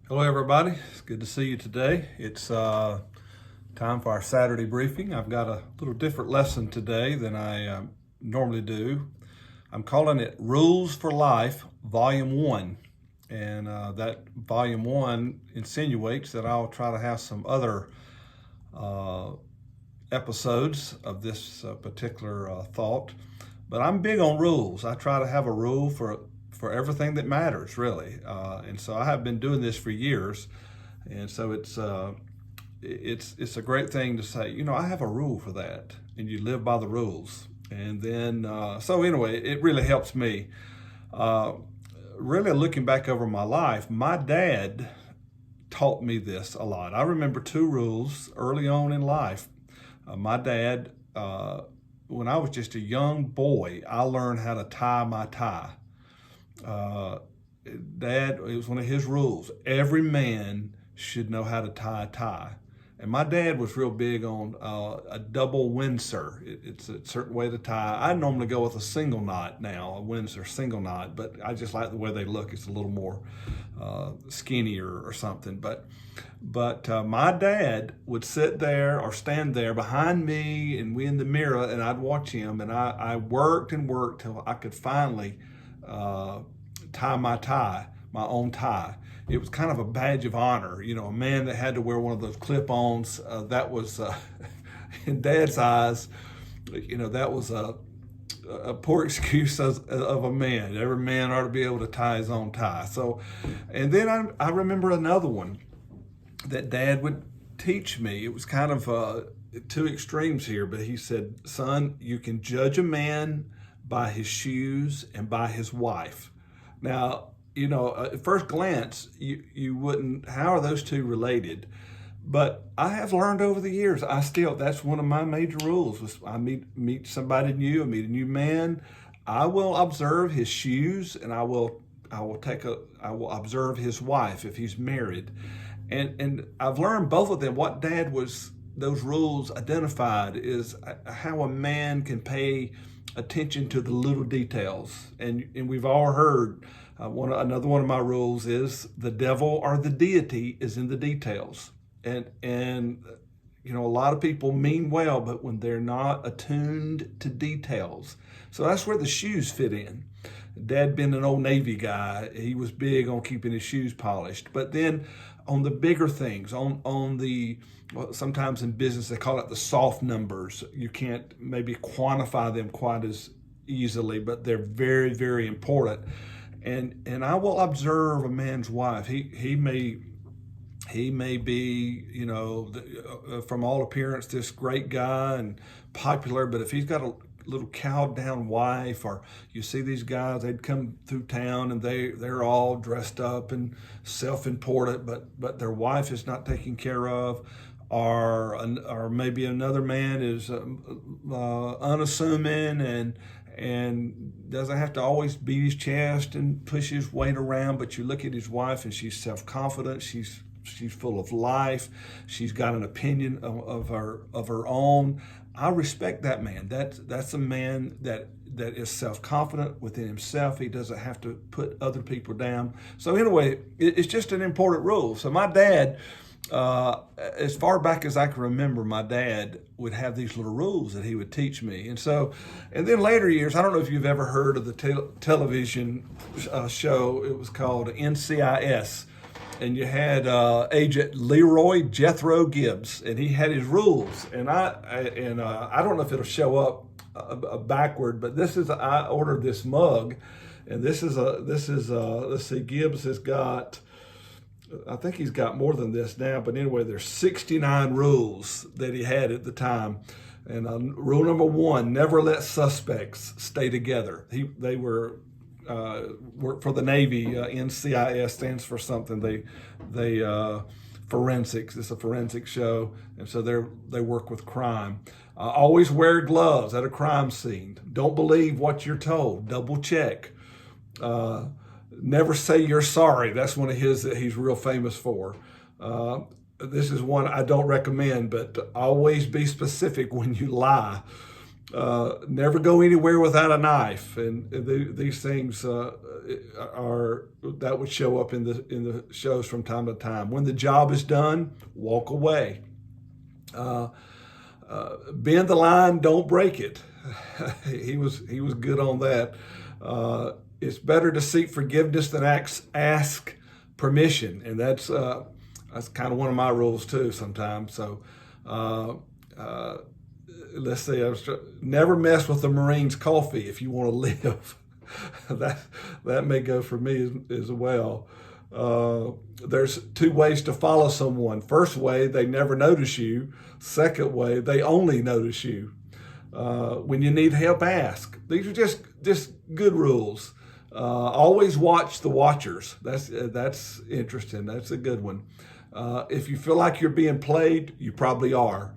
Hello, everybody. It's good to see you today. It's time for our Saturday briefing. I've got a little different lesson today than I normally do. I'm calling it Rules for Life, Volume 1. And that Volume 1 insinuates that I'll try to have some other episodes of this particular thought. But I'm big on rules. I try to have a rule for everything that matters, really. And so I have been doing this for years, and so it's a great thing to say. I have a rule for that, and you live by the rules. And then so anyway, it really helps me. Really looking back over my life, my dad taught me this a lot. I remember two rules early on in life. My dad, when I was just a young boy, I learned how to tie my tie. Dad, it was one of his rules. Every man should know how to tie a tie. And my dad was real big on a double Windsor. It's a certain way to tie. I normally go with a single knot now, a Windsor single knot, but I just like the way they look. It's a little more skinnier or something. But my dad would sit there or stand there behind me, and we in the mirror, and I'd watch him, and I worked and worked till I could finally tie my own tie. It was kind of a badge of honor, a man that had to wear one of those clip-ons. That was, in Dad's eyes, that was a poor excuse of a man. Every man ought to be able to tie his own tie. So, and then I remember another one that Dad would teach me. It was kind of two extremes here, but he said, "Son, you can judge a man by his shoes and by his wife." Now, at first glance, you wouldn't, how are those two related? But I have learned over the years, that's one of my major rules. Was I meet somebody new, I meet a new man, I will observe his shoes, and I will observe his wife if he's married. And I've learned both of them. What those rules identified is how a man can pay attention to the little details. And we've all heard another one of my rules is the devil or the deity is in the details. And a lot of people mean well, but when they're not attuned to details. So that's where the shoes fit in. Dad being an old Navy guy, he was big on keeping his shoes polished. But then on the bigger things, on the, sometimes in business they call it the soft numbers. You can't maybe quantify them quite as easily, but they're very, very important. And I will observe a man's wife. He may be, from all appearance, this great guy and popular, but if he's got a little cowed down wife, or you see these guys, they'd come through town and they're all dressed up and self-important, but their wife is not taken care of, or maybe another man is unassuming and doesn't have to always beat his chest and push his weight around, but you look at his wife and she's self-confident, she's full of life, she's got an opinion of her own. I respect that man. That's a man that is self-confident within himself. He doesn't have to put other people down. So anyway, it's just an important rule. So my dad, as far back as I can remember, my dad would have these little rules that he would teach me. And then later years, I don't know if you've ever heard of the television show. It was called NCIS. And you had Agent Leroy Jethro Gibbs, and he had his rules. And I don't know if it'll show up backward, but I ordered this mug, and this is let's see, Gibbs has got, I think he's got more than this now, but anyway, there's 69 rules that he had at the time. And rule number 1: never let suspects stay together. They were. Work for the Navy. NCIS stands for something. They forensics. It's a forensic show, and so they work with crime. Always wear gloves at a crime scene. Don't believe what you're told. Double check. Never say you're sorry. That's one of his that he's real famous for. This is one I don't recommend, but always be specific when you lie. Never go anywhere without a knife, and these things are that would show up in the shows from time to time. When the job is done, walk away. Bend the line, don't break it. he was good on that. It's better to seek forgiveness than ask permission, and that's kind of one of my rules too sometimes. So let's see, never mess with the Marine's coffee if you want to live. that may go for me as well. There's two ways to follow someone. First way, they never notice you. Second way, they only notice you. When you need help, ask. These are just good rules. Always watch the watchers. That's interesting. That's a good one. If you feel like you're being played, you probably are.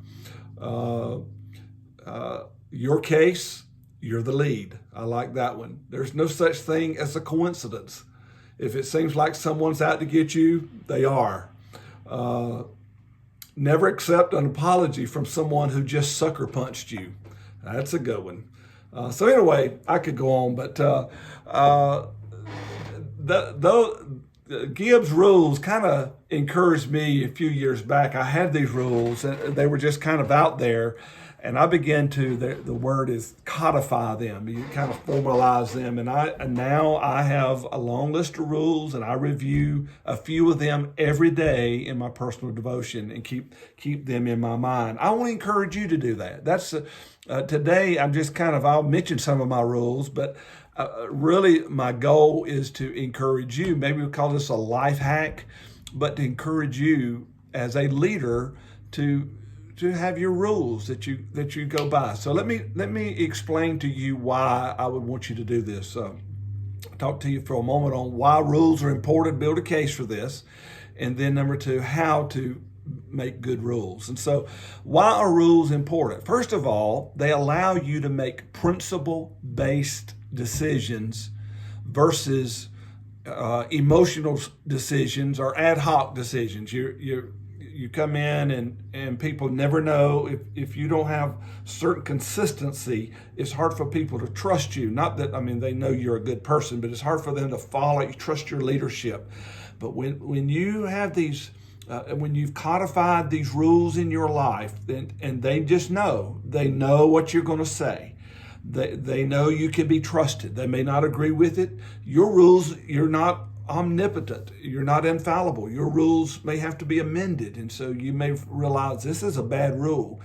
Your case, you're the lead. I like that one. There's no such thing as a coincidence. If it seems like someone's out to get you, they are. Never accept an apology from someone who just sucker punched you. That's a good one. So anyway, I could go on, but Gibbs' rules kind of encouraged me a few years back. I had these rules, and they were just kind of out there. And I began to, the word is codify them. You kind of formalize them. And now I have a long list of rules, and I review a few of them every day in my personal devotion and keep them in my mind. I want to encourage you to do that. That's today I'm just I'll mention some of my rules, but really my goal is to encourage you. Maybe we call this a life hack, but to encourage you as a leader to have your rules that you go by. So let me explain to you why I would want you to do this. Talk to you for a moment on why rules are important, build a case for this, and then number two, how to make good rules. And so why are rules important? First of all, they allow you to make principle-based decisions versus emotional decisions or ad hoc decisions. You come in and people never know if you don't have certain consistency. It's hard for people to trust you. Not that, they know you're a good person, but it's hard for them to follow you, trust your leadership. But when you have these, when you've codified these rules in your life, and they know what you're going to say. They know you can be trusted. They may not agree with it. Your rules, you're not omnipotent. You're not infallible. Your rules may have to be amended. And so you may realize this is a bad rule.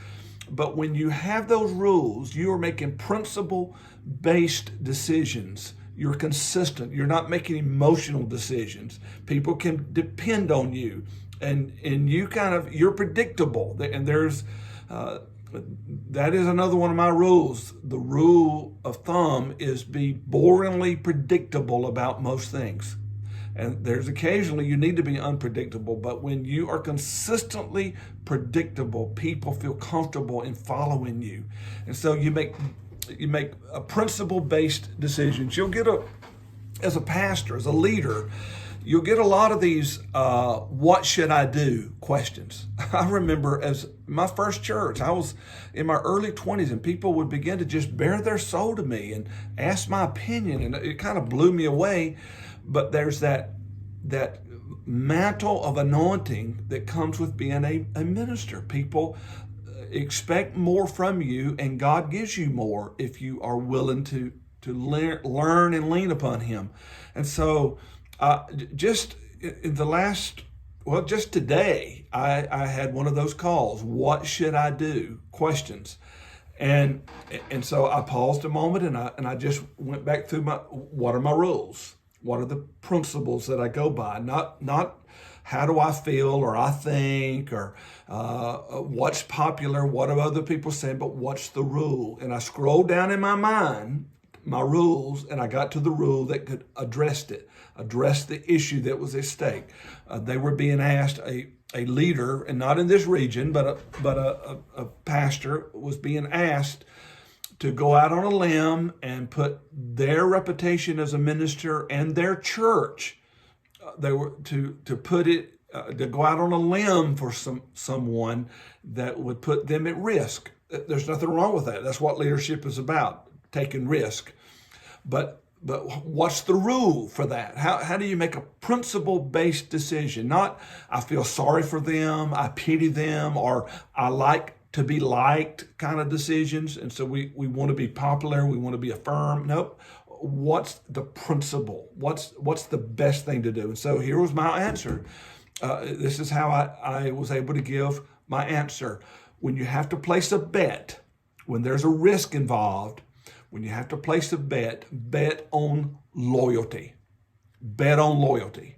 But when you have those rules, you are making principle-based decisions. You're consistent. You're not making emotional decisions. People can depend on you. And you're predictable. And there's, that is another one of my rules. The rule of thumb is be boringly predictable about most things. And there's occasionally you need to be unpredictable, but when you are consistently predictable, people feel comfortable in following you. And so you make a principle-based decisions. You'll get as a pastor, as a leader, you'll get a lot of these what should I do questions. I remember as my first church, I was in my early 20s, and people would begin to just bare their soul to me and ask my opinion, and it kind of blew me away. But there's that mantle of anointing that comes with being a minister. People expect more from you, and God gives you more if you are willing to learn and lean upon Him. And so just in the last, just today, I had one of those calls. What should I do? Questions. And so I paused a moment, and I just went back through what are my rules? What are the principles that I go by? Not how do I feel or I think or what's popular, what do other people say, but what's the rule? And I scrolled down in my mind, my rules, and I got to the rule that could address the issue that was at stake. They were being asked, a leader, and not in this region, but a pastor was being asked to go out on a limb and put their reputation as a minister and their church. They were to go out on a limb for someone that would put them at risk. There's nothing wrong with that. That's what leadership is about, taking risk. But what's the rule for that? How do you make a principle-based decision? Not, I feel sorry for them, I pity them, or I like to be liked kind of decisions. And so we want to be popular, we want to be affirmed. Nope. What's the principle? What's the best thing to do? And so here was my answer. This is how I was able to give my answer. When you have to place a bet, when there's a risk involved, when you have to place a bet on loyalty. Bet on loyalty.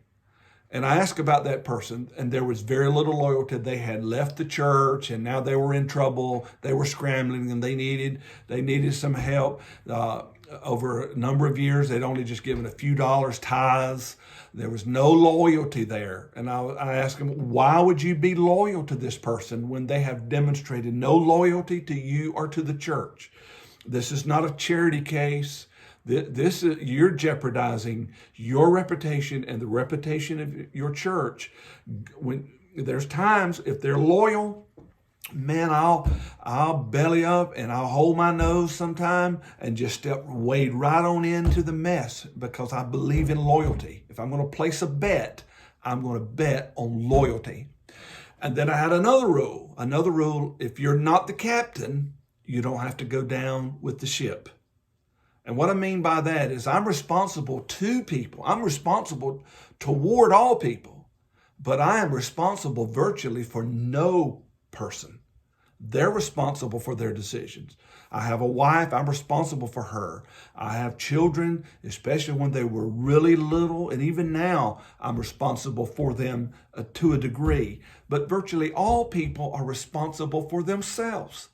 And I asked about that person, and there was very little loyalty. They had left the church, and now they were in trouble. They were scrambling, and they needed some help. Over a number of years, they'd only just given a few dollars tithes. There was no loyalty there. And I asked them, why would you be loyal to this person when they have demonstrated no loyalty to you or to the church? This is not a charity case. You're jeopardizing your reputation and the reputation of your church. When there's times, if they're loyal, man, I'll belly up and I'll hold my nose sometime and just wade right on into the mess because I believe in loyalty. If I'm going to place a bet, I'm going to bet on loyalty. And then I had another rule. If you're not the captain, you don't have to go down with the ship. And what I mean by that is I'm responsible to people. I'm responsible toward all people, but I am responsible virtually for no person. They're responsible for their decisions. I have a wife, I'm responsible for her. I have children, especially when they were really little, and even now I'm responsible for them to a degree. But virtually all people are responsible for themselves.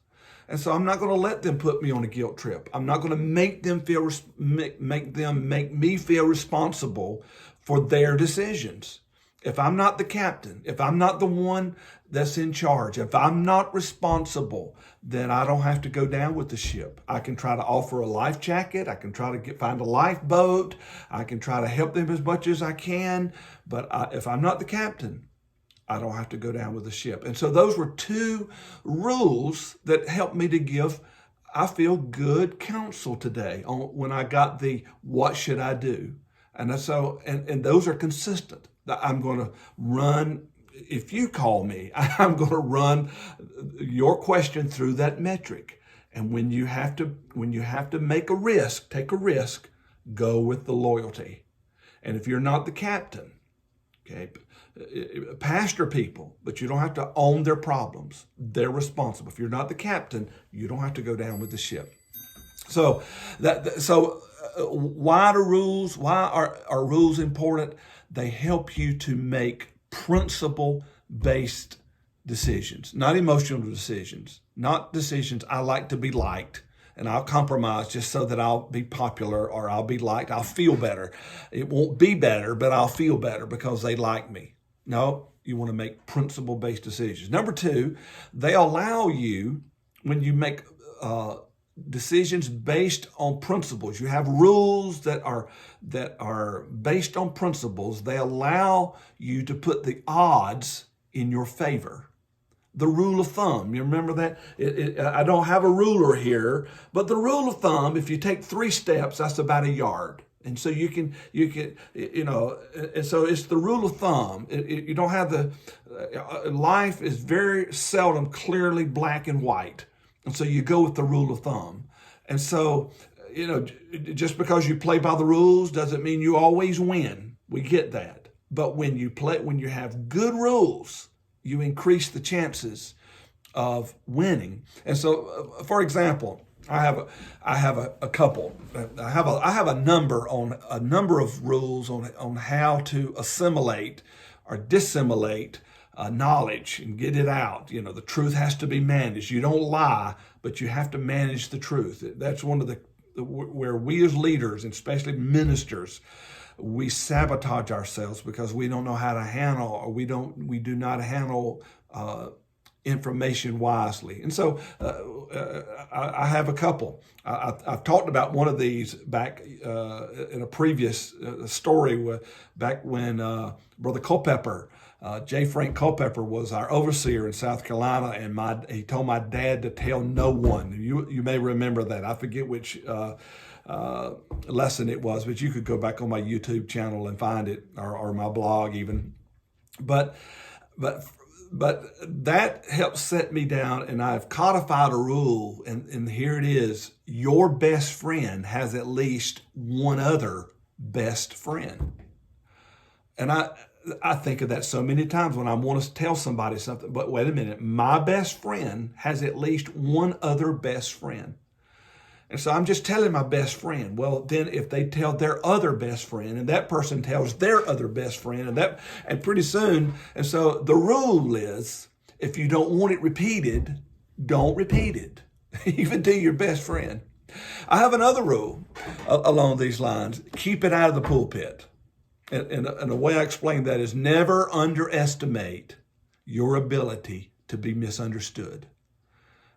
And so I'm not going to let them put me on a guilt trip. I'm not going to make them make me feel responsible for their decisions. If I'm not the captain, if I'm not the one that's in charge, if I'm not responsible, then I don't have to go down with the ship. I can try to offer a life jacket. I can try to find a lifeboat. I can try to help them as much as I can. But if I'm not the captain, I don't have to go down with the ship. And so those were two rules that helped me to give, I feel, good counsel today on when I got the what should I do. And those are consistent. I'm going to run, if you call me, I'm going to run your question through that metric. And when you have to make a risk, take a risk, go with the loyalty. And if you're not the captain, okay, pastor people, but you don't have to own their problems. They're responsible. If you're not the captain, you don't have to go down with the ship. So why the rules? Why are rules important? They help you to make principle-based decisions, not emotional decisions, not decisions I like to be liked, and I'll compromise just so that I'll be popular or I'll be liked. I'll feel better. It won't be better, but I'll feel better because they like me. No, you want to make principle-based decisions. Number two, they allow you, when you make decisions based on principles, you have rules that are based on principles. They allow you to put the odds in your favor. The rule of thumb, you remember that? I don't have a ruler here, but the rule of thumb, if you take 3 steps, that's about a yard. And so you can, and so it's the rule of thumb. You don't have life is very seldom clearly black and white. And so you go with the rule of thumb. And so, just because you play by the rules doesn't mean you always win. We get that. But when you have good rules, you increase the chances of winning. And so, for example, I have a couple. I have a number of rules on how to assimilate or dissimulate knowledge and get it out. The truth has to be managed. You don't lie, but you have to manage the truth. That's one of where we as leaders, and especially ministers, we sabotage ourselves because we don't know how to handle, or we do not handle information wisely. And so I have a couple. I've talked about one of these back in a previous story, back when Brother Culpepper, J. Frank Culpepper, was our overseer in South Carolina, and he told my dad to tell no one. You may remember that. I forget which lesson it was, but you could go back on my YouTube channel and find it, or my blog even. But that helped set me down, and I've codified a rule, and here it is. Your best friend has at least one other best friend. And I think of that so many times when I want to tell somebody something, but wait a minute, my best friend has at least one other best friend. And so I'm just telling my best friend. Well, then if they tell their other best friend, and that person tells their other best friend, and pretty soon, and so the rule is, if you don't want it repeated, don't repeat it, even to your best friend. I have another rule along these lines: keep it out of the pulpit. And the way I explain that is, never underestimate your ability to be misunderstood.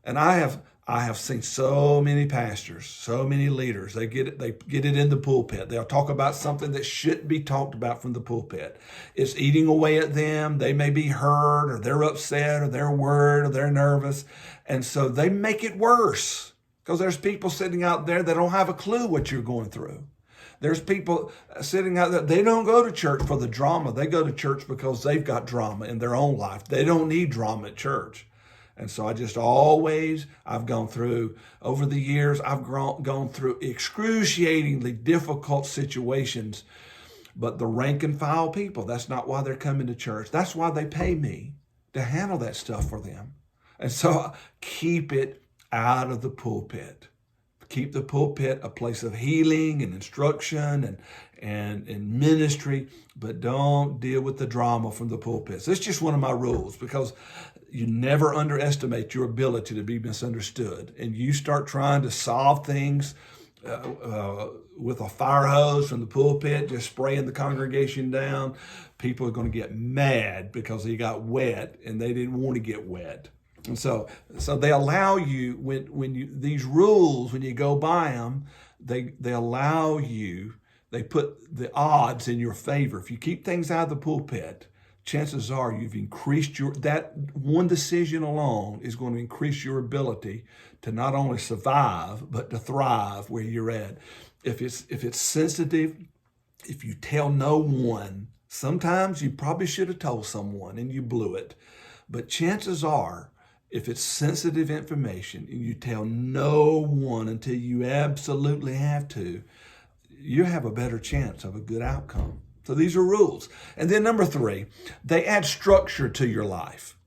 And I have seen so many pastors, so many leaders, they get it in the pulpit. They'll talk about something that shouldn't be talked about from the pulpit. It's eating away at them. They may be hurt, or they're upset, or they're worried, or they're nervous. And so they make it worse, because there's people sitting out there that don't have a clue what you're going through. There's people sitting out there, they don't go to church for the drama. They go to church because they've got drama in their own life. They don't need drama at church. And so I've gone through, over the years, I've gone through excruciatingly difficult situations. But the rank and file people, that's not why they're coming to church. That's why they pay me to handle that stuff for them. And so keep it out of the pulpit. Keep the pulpit a place of healing and instruction and ministry, but don't deal with the drama from the pulpit. So it's just one of my rules, because you never underestimate your ability to be misunderstood. And you start trying to solve things with a fire hose from the pulpit, just spraying the congregation down. People are going to get mad because they got wet and they didn't want to get wet. And so they allow you, these rules, when you go by them, they allow you, they put the odds in your favor. If you keep things out of the pulpit, chances are you've increased that one decision alone is going to increase your ability to not only survive, but to thrive where you're at. If it's sensitive, if you tell no one, sometimes you probably should have told someone and you blew it. But chances are, if it's sensitive information and you tell no one until you absolutely have to, you have a better chance of a good outcome. So these are rules. And then number 3, they add structure to your life.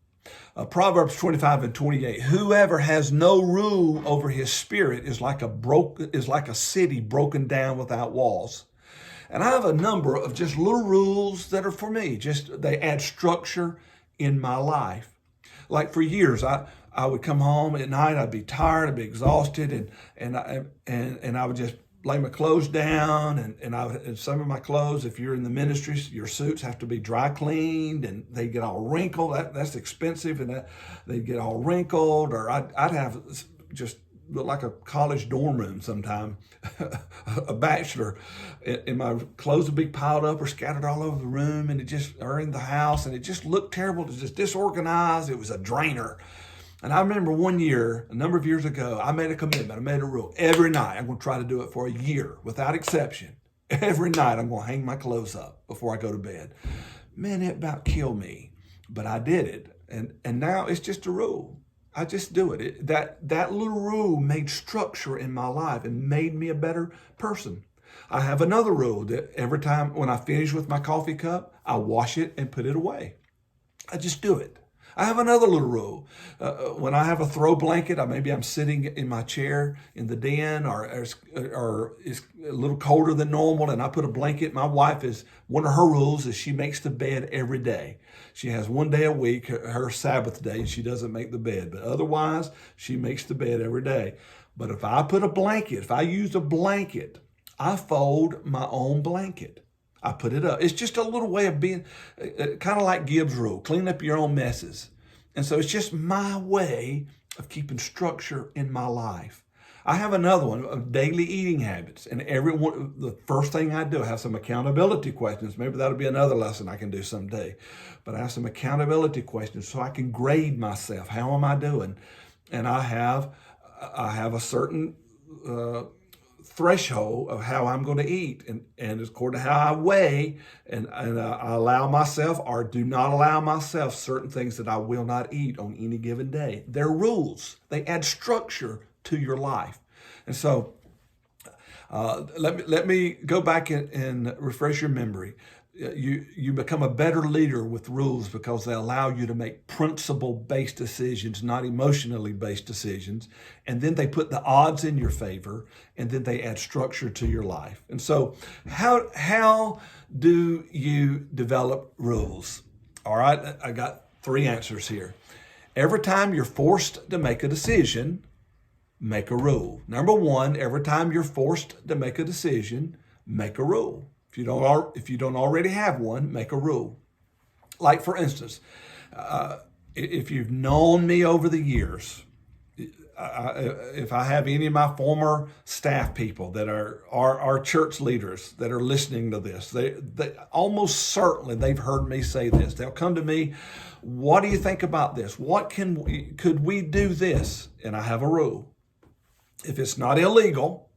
Proverbs 25:28, whoever has no rule over his spirit is like a city broken down without walls. And I have a number of just little rules that are for me. They add structure in my life. Like for years, I would come home at night, I'd be tired, I'd be exhausted, and I would just lay my clothes down, and some of my clothes, if you're in the ministry, your suits have to be dry cleaned, and they get all wrinkled. That's expensive, and they'd get all wrinkled, or I'd have just look like a college dorm room sometime, a bachelor, and my clothes would be piled up or scattered all over the room, or in the house, and it just looked terrible. It was just disorganized. It was a drainer. And I remember one year, a number of years ago, I made a commitment. I made a rule. Every night, I'm going to try to do it for a year, without exception. Every night, I'm going to hang my clothes up before I go to bed. Man, it about killed me, but I did it. And now it's just a rule. I just do it. That little rule made structure in my life and made me a better person. I have another rule that every time when I finish with my coffee cup, I wash it and put it away. I just do it. I have another little rule. When I have a throw blanket, maybe I'm sitting in my chair in the den, or it's a little colder than normal, and I put a blanket. My wife one of her rules is she makes the bed every day. She has one day a week, her Sabbath day, and she doesn't make the bed. But otherwise, she makes the bed every day. But if I use a blanket, I fold my own blanket. I put it up. It's just a little way of being, kind of like Gibbs' rule, clean up your own messes. And so it's just my way of keeping structure in my life. I have another one of daily eating habits. And the first thing I do, I have some accountability questions. Maybe that'll be another lesson I can do someday. But I have some accountability questions so I can grade myself. How am I doing? And I have a certain threshold of how I'm going to eat, and it's according to how I weigh, and I allow myself or do not allow myself certain things that I will not eat on any given day. They're rules. They add structure to your life. And so let me go back and refresh your memory. You become a better leader with rules because they allow you to make principle-based decisions, not emotionally based decisions. And then they put the odds in your favor, and then they add structure to your life. And so how do you develop rules? All right, I got 3 answers here. Every time you're forced to make a decision, make a rule. Number 1, every time you're forced to make a decision, make a rule. If you don't already have one, make a rule. Like, for instance, if you've known me over the years, if I have any of my former staff people that are church leaders that are listening to this, they almost certainly they've heard me say this. They'll come to me, what do you think about this? Could we do this? And I have a rule. If it's not illegal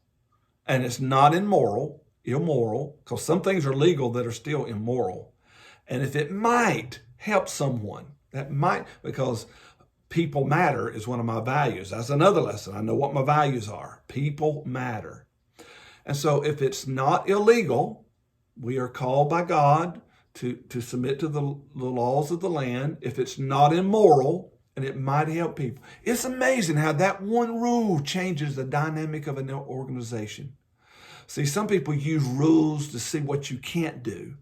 and it's not immoral, because some things are legal that are still immoral. And if it might help someone, because people matter is one of my values. That's another lesson. I know what my values are. People matter. And so if it's not illegal, we are called by God to submit to the laws of the land. If it's not immoral, and it might help people. It's amazing how that one rule changes the dynamic of an organization. See, some people use rules to see what you can't do.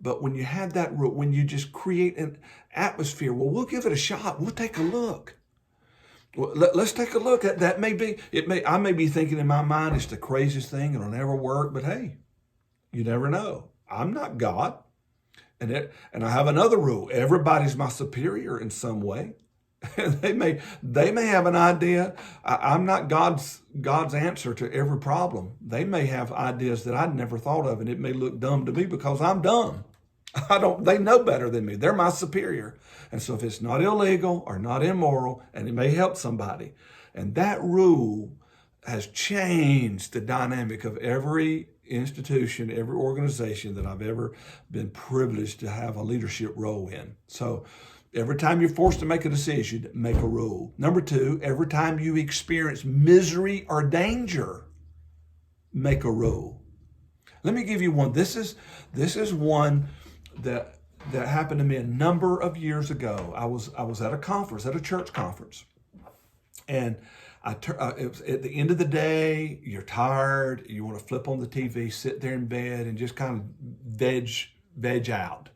But when you have that rule, when you just create an atmosphere, well, we'll give it a shot. We'll take a look. Well, let's take a look. I may be thinking in my mind it's the craziest thing, it'll never work, but hey, you never know. I'm not God. And I have another rule. Everybody's my superior in some way. They may have an idea. I'm not God's answer to every problem. They may have ideas that I'd never thought of, and it may look dumb to me because I'm dumb. They know better than me. They're my superior. And so if it's not illegal or not immoral, and it may help somebody, and that rule has changed the dynamic of every institution, every organization that I've ever been privileged to have a leadership role in. So every time you're forced to make a decision, make a rule. Number 2, every time you experience misery or danger, make a rule. Let me give you one. This is one that happened to me a number of years ago. I was at a conference, at a church conference, and it was at the end of the day. You're tired. You want to flip on the TV, sit there in bed, and just kind of veg out.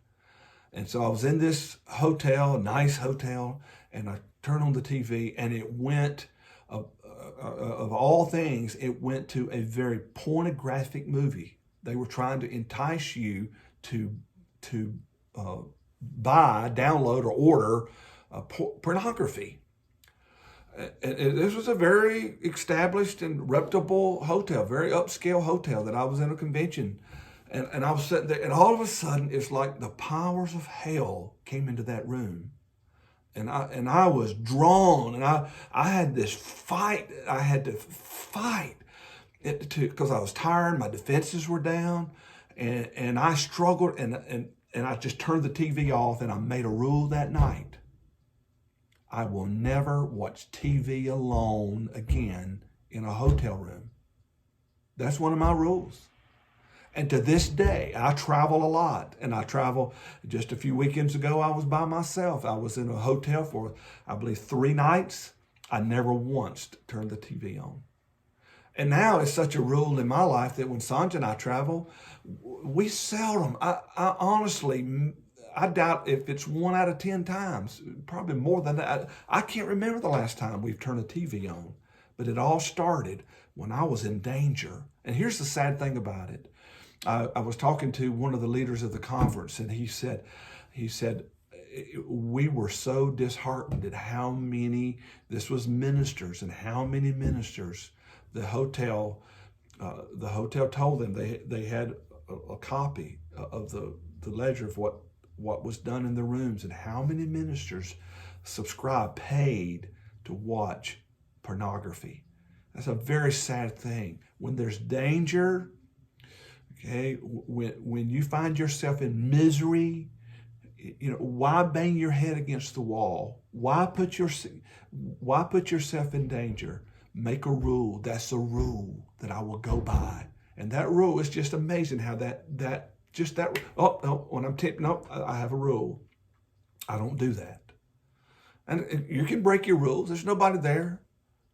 And so I was in this hotel, a nice hotel, and I turned on the TV, and it went, of all things, it went to a very pornographic movie. They were trying to entice you to buy, download, or order pornography. And this was a very established and reputable hotel, very upscale hotel that I was in a convention. And I was sitting there, and all of a sudden, it's like the powers of hell came into that room. And I was drawn, and I had this fight. I had to fight because I was tired. My defenses were down, and I struggled, and I just turned the TV off, and I made a rule that night. I will never watch TV alone again in a hotel room. That's one of my rules. And to this day, I travel a lot. And I travel, just a few weekends ago, I was by myself. I was in a hotel for, I believe, 3 nights. I never once turned the TV on. And now it's such a rule in my life that when Sanja and I travel, we seldom, I honestly, I doubt if it's 1 out of 10 times, probably more than that. I can't remember the last time we've turned a TV on. But it all started when I was in danger. And here's the sad thing about it. I was talking to one of the leaders of the conference, and he said, we were so disheartened at how many, this was ministers, and how many ministers the hotel told them they had a copy of the ledger of what was done in the rooms, and how many ministers paid to watch pornography. That's a very sad thing. When there's danger, okay, when you find yourself in misery, why bang your head against the wall? Why put yourself in danger? Make a rule. That's a rule that I will go by. And that rule is just amazing how when I'm tempted, no, I have a rule. I don't do that. And you can break your rules. There's nobody there.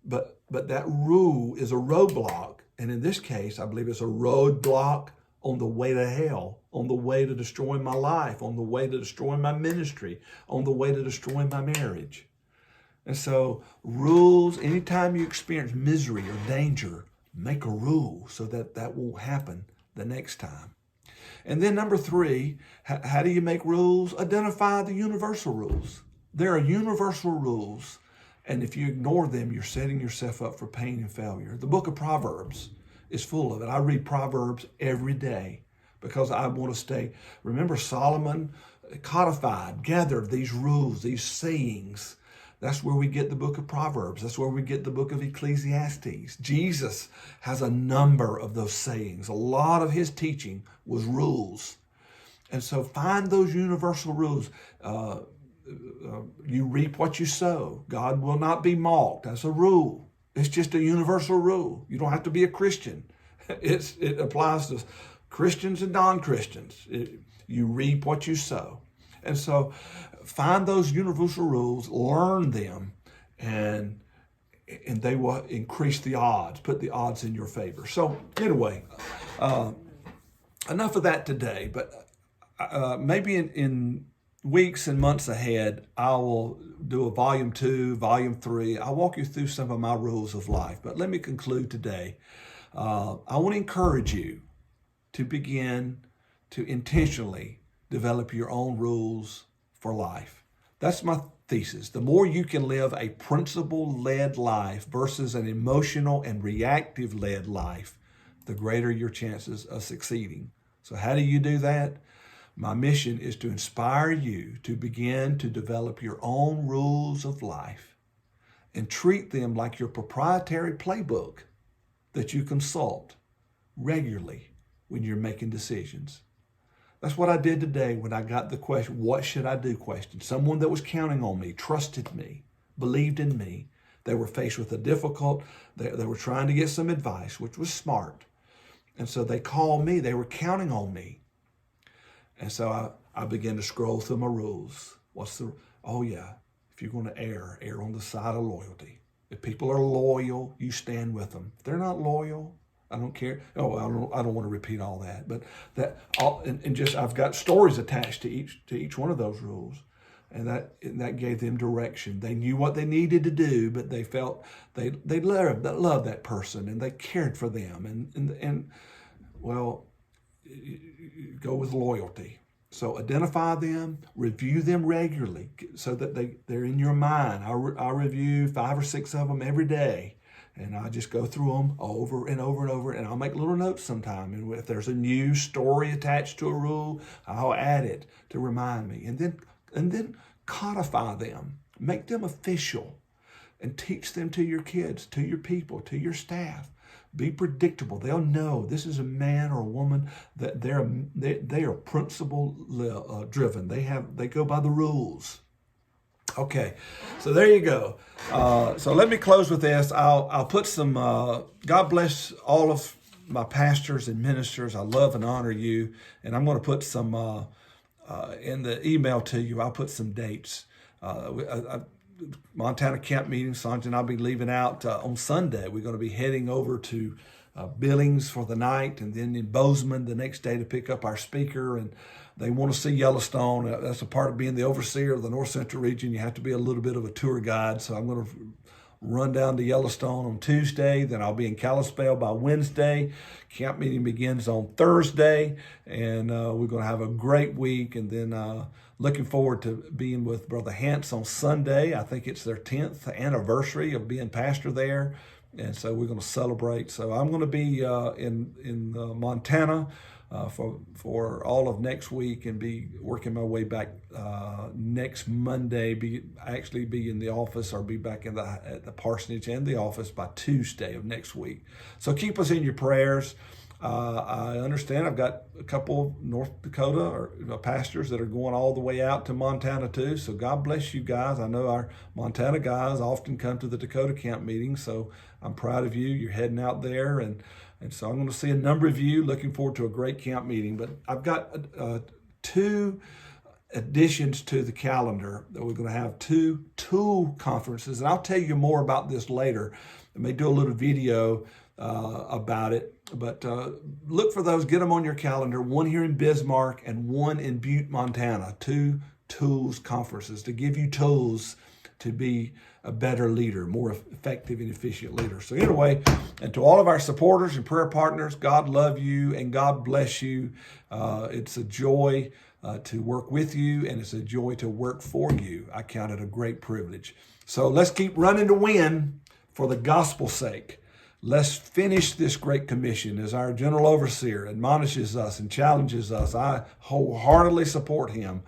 But that rule is a roadblock. And in this case, I believe it's a roadblock on the way to hell, on the way to destroying my life, on the way to destroying my ministry, on the way to destroying my marriage. And so rules, anytime you experience misery or danger, make a rule so that won't happen the next time. And then number 3, how do you make rules? Identify the universal rules. There are universal rules, and if you ignore them, you're setting yourself up for pain and failure. The book of Proverbs is full of it. I read Proverbs every day because I want to stay. Remember, Solomon codified, gathered these rules, these sayings. That's where we get the book of Proverbs. That's where we get the book of Ecclesiastes. Jesus has a number of those sayings. A lot of his teaching was rules. And so find those universal rules. You reap what you sow. God will not be mocked. That's a rule. It's just a universal rule. You don't have to be a Christian. It applies to Christians and non-Christians. You reap what you sow. And so find those universal rules, learn them, and they will increase the odds, put the odds in your favor. So anyway, enough of that today, but maybe in weeks and months ahead, I will do a volume 2, volume 3. I'll walk you through some of my rules of life. But let me conclude today. I want to encourage you to begin to intentionally develop your own rules for life. That's my thesis. The more you can live a principle-led life versus an emotional and reactive-led life, the greater your chances of succeeding. So how do you do that? My mission is to inspire you to begin to develop your own rules of life and treat them like your proprietary playbook that you consult regularly when you're making decisions. That's what I did today when I got the question, what should I do question. Someone that was counting on me, trusted me, believed in me. They were faced with they were trying to get some advice, which was smart. And so they called me, they were counting on me. And so I began to scroll through my rules. If you're going to err on the side of loyalty. If people are loyal, you stand with them. If they're not loyal, I don't care. I don't want to repeat all that. But I've got stories attached to each one of those rules, and that gave them direction. They knew what they needed to do, but they felt they loved that person and they cared for them. And go with loyalty. So identify them, review them regularly so that they're in your mind. I review 5 or 6 of them every day, and I just go through them over and over and over, and I'll make little notes sometime. And if there's a new story attached to a rule, I'll add it to remind me. And then codify them, make them official, and teach them to your kids, to your people, to your staff. Be predictable. They'll know this is a man or a woman that they are principle driven. They go by the rules. Okay, so there you go. So let me close with this. I'll put some. God bless all of my pastors and ministers. I love and honor you, and I'm going to put some in the email to you. I'll put some dates. Montana camp meeting, Sanjay and I'll be leaving out on Sunday. We're going to be heading over to Billings for the night, and then in Bozeman the next day to pick up our speaker. And they want to see Yellowstone. That's a part of being the overseer of the North Central region. You have to be a little bit of a tour guide. So I'm going to run down to Yellowstone on Tuesday. Then I'll be in Kalispell by Wednesday. Camp meeting begins on Thursday, and we're going to have a great week. And then looking forward to being with Brother Hance on Sunday. I think it's their 10th anniversary of being pastor there. And so we're going to celebrate. So I'm going to be in Montana for all of next week and be working my way back next Monday. Be in the office or be back at the parsonage and the office by Tuesday of next week. So keep us in your prayers. I understand I've got a couple of North Dakota or pastors that are going all the way out to Montana too. So God bless you guys. I know our Montana guys often come to the Dakota camp meetings. So I'm proud of you. You're heading out there. And so I'm going to see a number of you. Looking forward to a great camp meeting. But I've got 2 additions to the calendar. We're going to have 2 tool conferences. And I'll tell you more about this later. I may do a little video about it. But look for those, get them on your calendar, one here in Bismarck and one in Butte, Montana, 2 tools conferences to give you tools to be a better leader, more effective and efficient leader. So anyway, and to all of our supporters and prayer partners, God love you and God bless you. It's a joy to work with you, and it's a joy to work for you. I count it a great privilege. So let's keep running to win for the gospel's sake. Let's finish this great commission as our general overseer admonishes us and challenges us. I wholeheartedly support him.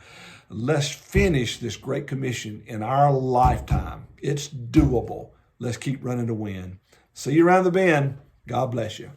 Let's finish this great commission in our lifetime. It's doable. Let's keep running to win. See you around the bend. God bless you.